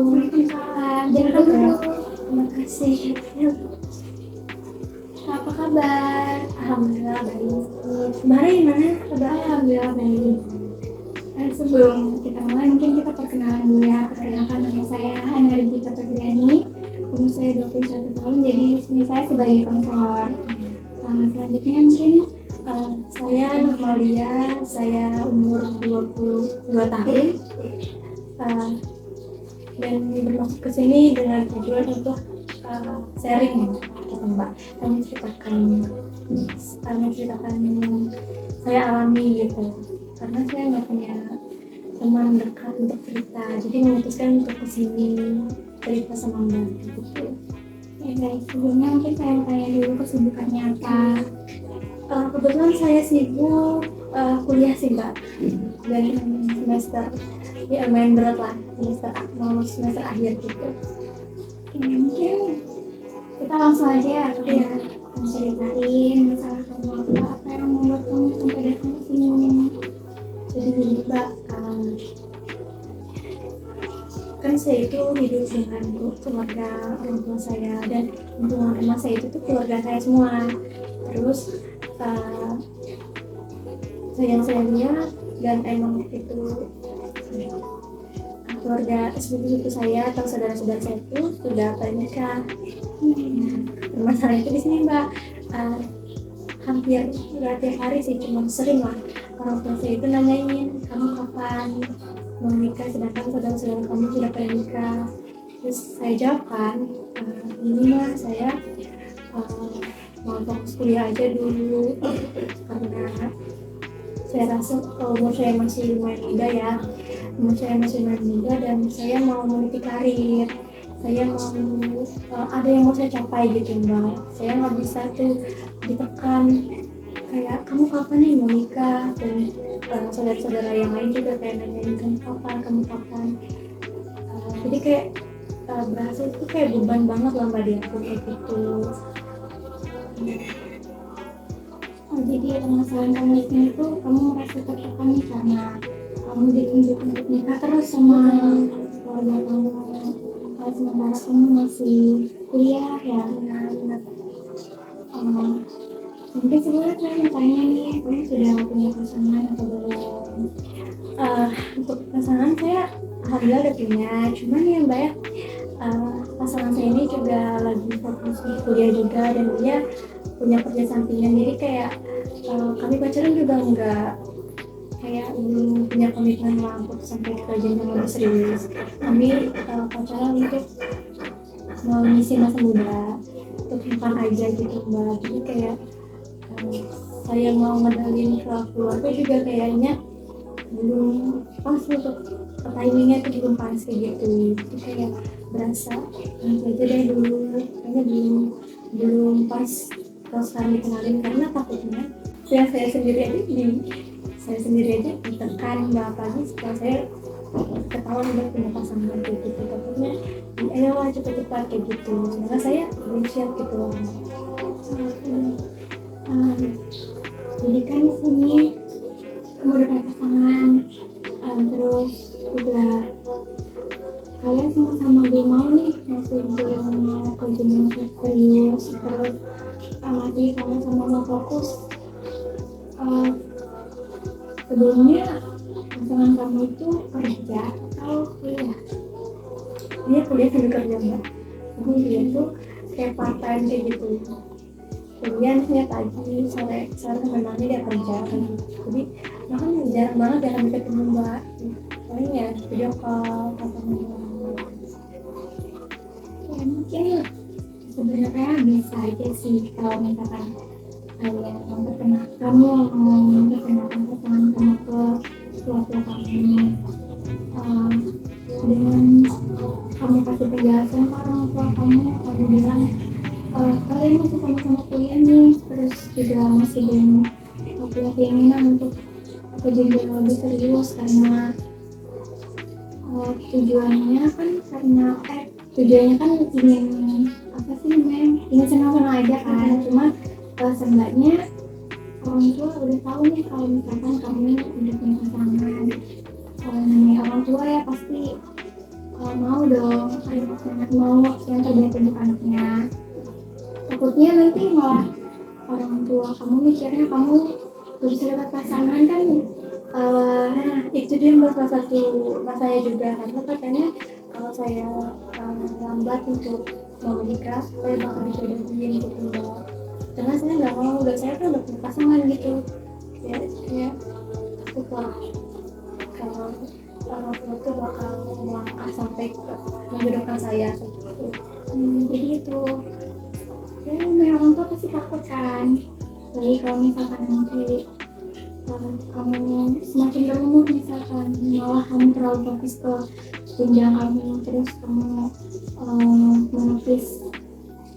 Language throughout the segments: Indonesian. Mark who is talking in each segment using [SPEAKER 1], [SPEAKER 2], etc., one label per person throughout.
[SPEAKER 1] Waalaikumsalam. Jangan dulu. Terima kasih. Apa kabar?
[SPEAKER 2] Alhamdulillah baik.
[SPEAKER 1] Kemarin gimana? Kabar alhamdulillah baik. Sebelum kita mulai, mungkin kita perkenalan dulu ya. Perkenalkan nama saya Hana Rizky Fatriani. Umur saya 21 tahun, jadi di sini saya sebagai konselor. Selanjutnya mungkin saya Malia, saya umur 22 tahun. Dan bermaksud ke sini dengan tujuan untuk sharing gitu Mbak. Kami ceritakan yang saya alami gitu. Karena saya nggak punya teman dekat untuk cerita, jadi memutuskan untuk kesini cerita sama Mbak gitu. Ya guys, sebelumnya mungkin saya tanya dulu kesibukannya apa. Kebetulan saya sibuk kuliah sih Mbak, dan semester ya main berat lah, semester akhir gitu. Mungkin kita langsung aja ya ceritain masalah kamu apa yang membuat kamu sampai datang ke sini. Jadi gini Mbak, kan saya itu hidup dengan keluarga orang tua saya, dan lingkungan rumah saya itu tuh keluarga saya semua. Terus saya lihat dan emang itu keluarga sepupu saya atau saudara-saudara saya itu sudah menikah. Masalah itu di sini Mbak, hampir tiap hari sih, cuma sering lah orang tua saya itu nanyain kamu kapan mau nikah, sedangkan saudara-saudara kamu sudah pada nikah. Terus saya jawab kan, ini mah saya mau fokus kuliah aja dulu, karena saya rasa umur saya masih lumayan muda ya, dan saya mau meniti karir, saya mau ada yang mau saya capai gitu Mbak. Saya nggak bisa tuh ditekan kayak kamu kapan nih mau nikah, dan saudara-saudara yang lain juga kayak nanyain kamu kapan. Jadi kayak berasa itu kayak beban banget lah Mbak di aku kayak gitu. Jadi permasalahan kamu itu kamu merasa tertekan nih karena kamu ditunjuk untuk nikah terus sama keluarga kamu, sementara kamu masih kuliah ya. Mungkin sebenarnya saya mau tanya nih, kamu sudah punya pasangan atau belum? Untuk pasangan saya alhamdulillah udah punya, cuman ya Mbak ya, pasangan saya ini juga lagi fokus di kuliah juga, dan dia punya kerja sampingan, jadi kayak kami pacaran juga enggak kayak belum punya komitmen lah untuk sampai ke jenjang lebih serius. Kami pacaran untuk mau ngisi masa muda, untuk fun aja gitu Mbak. Jadi kayak saya mau ngedalin ke keluarga juga kayaknya belum pas, untuk timingnya tuh belum pas kayak gitu. Jadi kayak berasa nanti aja deh dulu, kayaknya belum pas kalau sekarang dikenalin, karena takutnya ya saya sendiri aja ditekan Mbak, apalagi setelah saya ketahuan udah punya pasangan kayak gitu. Takutnya ayolah cepat-cepat kayak gitu, karena saya belum siap gitu loh. Jadi kan di sini kamu udah punya pasangan, terus udah kalian sama-sama belum mau nih masih belum mau ke jenjang serius, terus masih sama-sama mau fokus. Sebelumnya pasangan kamu itu kerja atau kuliah? Dia kuliah sambil kerja Mbak. Jadi dia tuh kayak part time kayak gitu. Kuliah misalnya pagi, sore sampai malam dia kerja kan. Jadi bahkan jarang banget ya kami ketemu Mbak. Paling ya video call atau ya mungkin sebenarnya bisa aja sih kalau misalkan kalian memperkenalkan pasangan kamu ke keluarga kamu, dengan kamu kasih penjelasan ke orang tua kamu bilang kalian masih sama-sama kuliah nih, terus juga masih belum punya keinginan untuk ke jenjang lebih serius, karena tujuannya kan ingin apa sih namanya, ingin senang-senang aja kan. Cuma seenggaknya orang tua udah tahu nih kalau misalkan kamu udah punya pasangan. Kalau namanya orang tua ya pasti mau dong, anak sangat mau yang terbaik untuk anaknya. Takutnya nanti malah orang tua kamu mikirnya kamu bisa dapat pasangan kan. Nah itu dia salah satu masalahnya juga, karena katanya kalau saya lambat untuk mau menikah saya bakal dijodohin gitu loh. Karena saya nggak mau, udah saya kan udah punya pasangan gitu ya, saya takut lah kalau orang tua itu bakal melangkah sampai ke menjodohkan saya gitu. Jadi itu ya, orang tua pasti takut kan. Jadi kalau misalkan nanti kamu semakin berumur, misalkan malah kamu terlalu fokus ke jenjang kamu, terus kamu menepis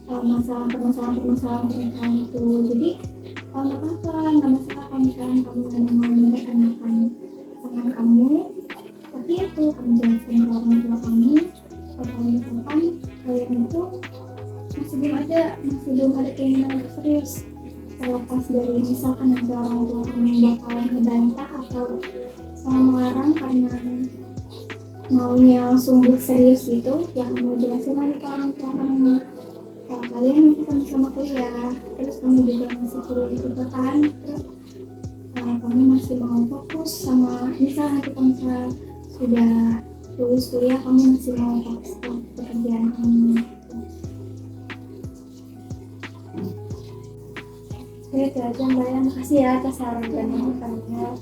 [SPEAKER 1] permasalahan pernikahan itu. Jadi nggak apa-apa, nggak masalah kalau misalkan kamu memang merencanakan pasangan kamu, tapi itu kamu jelaskan ke orang tua kamu kalau misalkan kalian itu masih belum ada keinginan untuk serius. Terlepas dari misalkan nanti orang tua kamu bakalan ngebantah atau melarang karena maunya sungguh serius gitu, ya kamu jelasin lagi ke orang tua kamu kalau kalian nanti sama-sama kuliah, terus kamu juga masih kuliah di perkotaan, terus kamu masih mau fokus sama misal nanti kamu sudah lulus kuliah, kamu masih mau fokus ke pekerjaan kamu. Itu aja Mbak ya, makasih ya atas saran dan masukannya.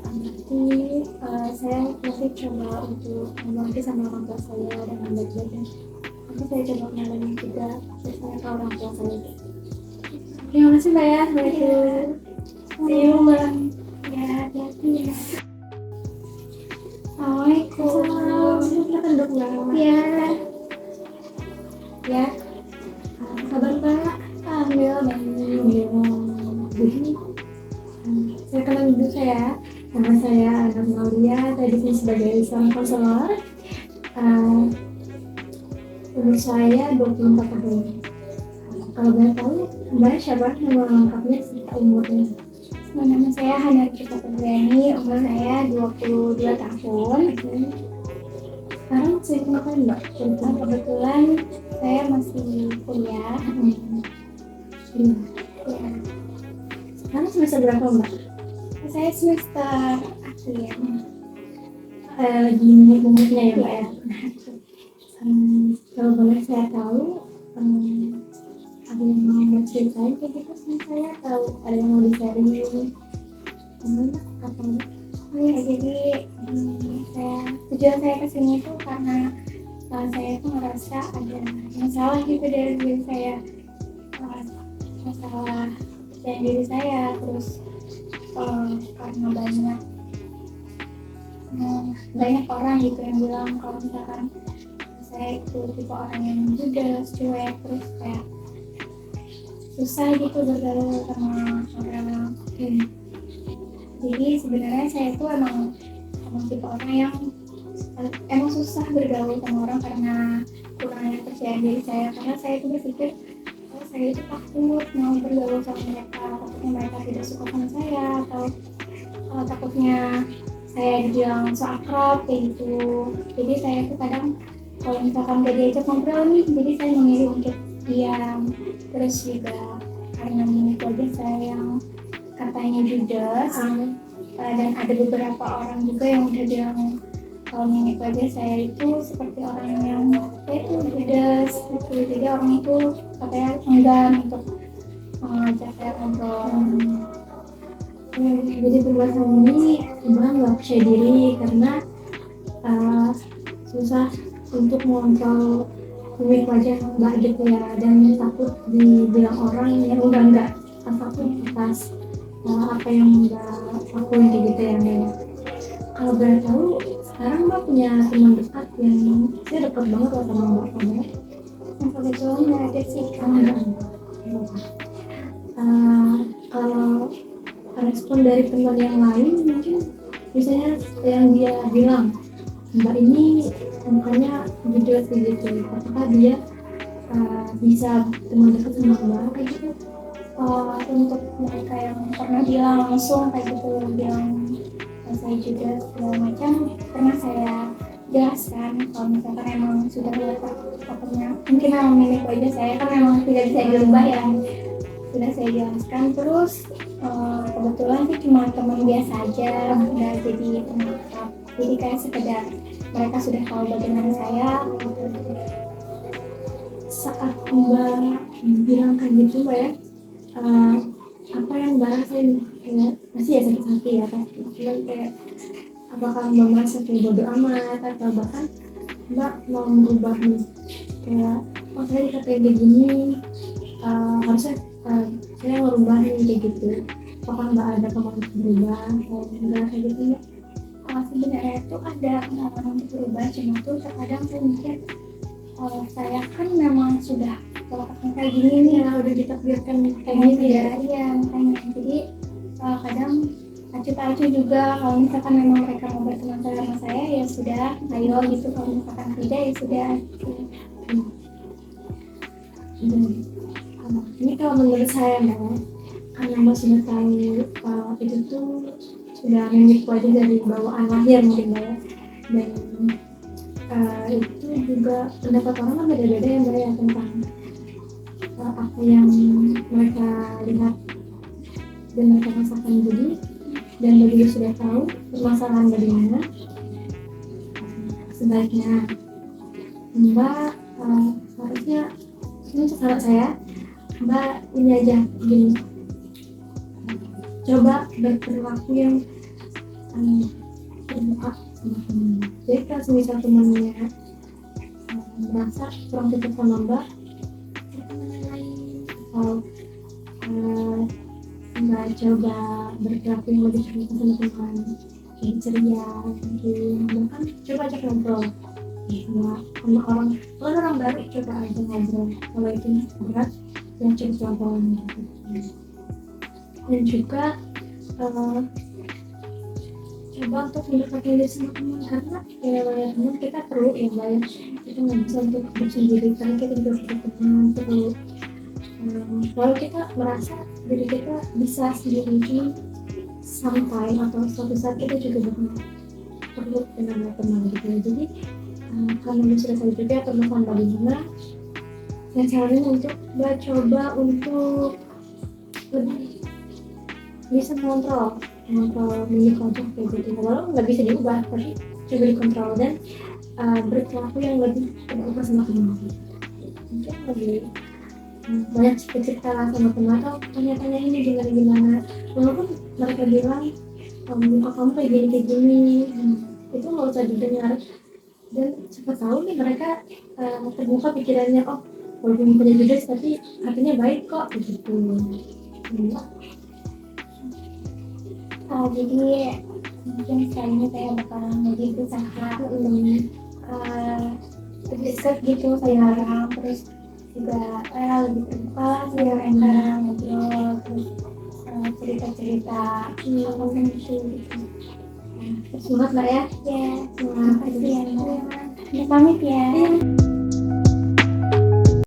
[SPEAKER 1] Nanti saya nanti coba untuk ngomong sama orang tua saya dengan baik-baik, dan nanti saya coba kenalin juga saya ke orang tua saya. Terima kasih Mbak ya, see you Mbak. Ya, hati-hati ya. Assalamualaikum. Silakan dok Mbak. Ya. Ya. Kabar Mbak? Alhamdulillah baik. Jadi saya kenal dulu saya. Nama saya Ana Maulia, saya di sini sebagai seorang konselor. Umur saya 24 tahun. Kalau boleh tahu, Mbak siapa nama lengkapnya serta umurnya? Nama saya Hana Rita Febriani, umur saya 22 tahun. Sekarang saya ngapain Mbak? Kebetulan saya masih kuliah. Ya. Sekarang semester berapa Mbak? Saya semester akhir. Lagi umurnya ya Mbak ya. Kalau boleh saya tahu, ada yang mau berceritain kayak gitu sama saya, atau ada yang mau di-sharing? Gimana? Atau jadi tujuan saya kesini itu karena saya tuh ngerasa ada masalah gitu dari diri saya, masalah dari diri saya, terus karena banyak orang gitu yang bilang kalau misalkan saya itu tipe orang yang judes, cuek, terus kayak susah gitu bergaul sama orang. Jadi sebenarnya saya itu emang tipe orang yang emang susah bergaul sama orang karena kurangnya percaya diri saya, karena saya itu berpikir saya itu takut mau bergaul sama mereka, takutnya mereka tidak suka sama saya, atau takutnya saya dibilang so akrab kayak gitu. Jadi saya tuh kadang kalau misalkan gak diajak ngobrol nih, jadi saya memilih untuk diam. Terus juga karena mimik wajah saya yang katanya judes, dan ada beberapa orang juga yang udah bilang kalau mimik wajah saya itu seperti orang yang itu judes gitu. Jadi orang itu katanya enggan untuk mengajak saya ngobrol. Jadi pembahasan ini Mbak nggak percaya diri karena susah untuk mengontrol mimik wajah Mbak gitu ya, dan takut dibilang orang yang enggak takut atas apa yang Mbak lakuin kayak gitu ya Mbak. Kalau boleh tahu, sekarang Mbak punya teman dekat yang saya dekat banget loh sama Mbak kamu. Yang kebetulan nggak ada sih kalau respon dari teman yang lain mungkin misalnya yang dia bilang Mbak ini mukanya judes gitu, apakah dia bisa teman dekat sama Mbak kayak gitu? Untuk mereka yang pernah bilang langsung kayak gitu, bilang saya judes segala macam, pernah saya tegas kan kalau misalkan emang sudah pokoknya mungkin memang milik aja saya kan memang tidak bisa dirubah ya, sudah saya jelaskan. Terus kebetulan sih cuma teman biasa aja, nggak jadi teman akrab, jadi kayak sekedar mereka sudah tahu bagaimana saya. Saat Mbak bilang kayak gitu Mbak ya, apa yang Mbak rasain? Kayak masih ya sakit hati ya pasti, cuman kayak apakah Mbak merasa kayak bodo amat atau bahkan Mbak mau merubah nih, kayak oh saya dikatain kayak gini, harusnya saya merubah nih kayak gitu. Apakah Mbak ada kemauan untuk berubah atau enggak kayak gitu Mbak? Sebenarnya itu ada kemauan untuk berubah, cuma tuh terkadang saya mikir saya kan memang sudah melakukan kayak gini nih ya, udah ditakdirkan kayak gini ya, iya makanya. Jadi kadang acuh-acuh juga, kalau misalkan memang mereka mau berteman sama saya ya sudah, ayo gitu, kalau misalkan tidak ya sudah gitu. Ini kalau menurut saya Mbak, karena Mbak sudah tahu itu tuh sudah memiliki wajah dari bawaan lahir mungkin Mbak ya, dan itu juga pendapat orang kan beda-beda ya Mbak ya tentang apa yang mereka lihat dan mereka rasakan. Jadi dan Mbak juga sudah tahu permasalahan bagaimana, sebaiknya Mbak harusnya ini saran saya, Mbak ini aja gini, coba berperilaku yang terbuka sama teman. Jadi kalau semisal temannya merasa kurang cocok sama Mbak, atau Mbak coba berperilaku yang lebih terbuka sama teman, yang ceria, mungkin bahkan coba ajak ngobrol sama orang, kalau orang baru coba aja ngobrol, kalau itu berat ya coba pelan gitu. Dan juga coba untuk mendekatkan diri sama teman, karena ya banyak teman kita perlu ya banyak, kita nggak bisa untuk hidup sendiri, karena kita juga butuh teman, perlu kalau kita merasa diri kita bisa sendiri, cuma sampai atau suatu saat kita juga bakal perlu dengan teman gitu. Jadi karena sudah tahu juga permasalahan bagaimana, saya saranin untuk coba untuk lebih bisa mengontrol mini project kayak gitu. Walau nggak bisa diubah, tapi coba dikontrol dan berperilaku yang lebih terbuka sama teman. Mungkin lebih banyak cerita sama teman atau tanya-tanya ini gimana, walaupun mereka bilang muka kamu kayak gini, itu nggak usah didengar. Dan siapa tahu nih mereka terbuka pikirannya, oh walaupun punya judes tapi hatinya baik kok gitu. Jadi mungkin sekarang saya bakalan lebih berusaha dekat gitu saya harap, terus juga lebih terbuka, saya ngobrol, terus cerita-cerita apapun itu gitu. Semangat Mbak ya. Ya, terima kasih ya Mbak. Pamit ya.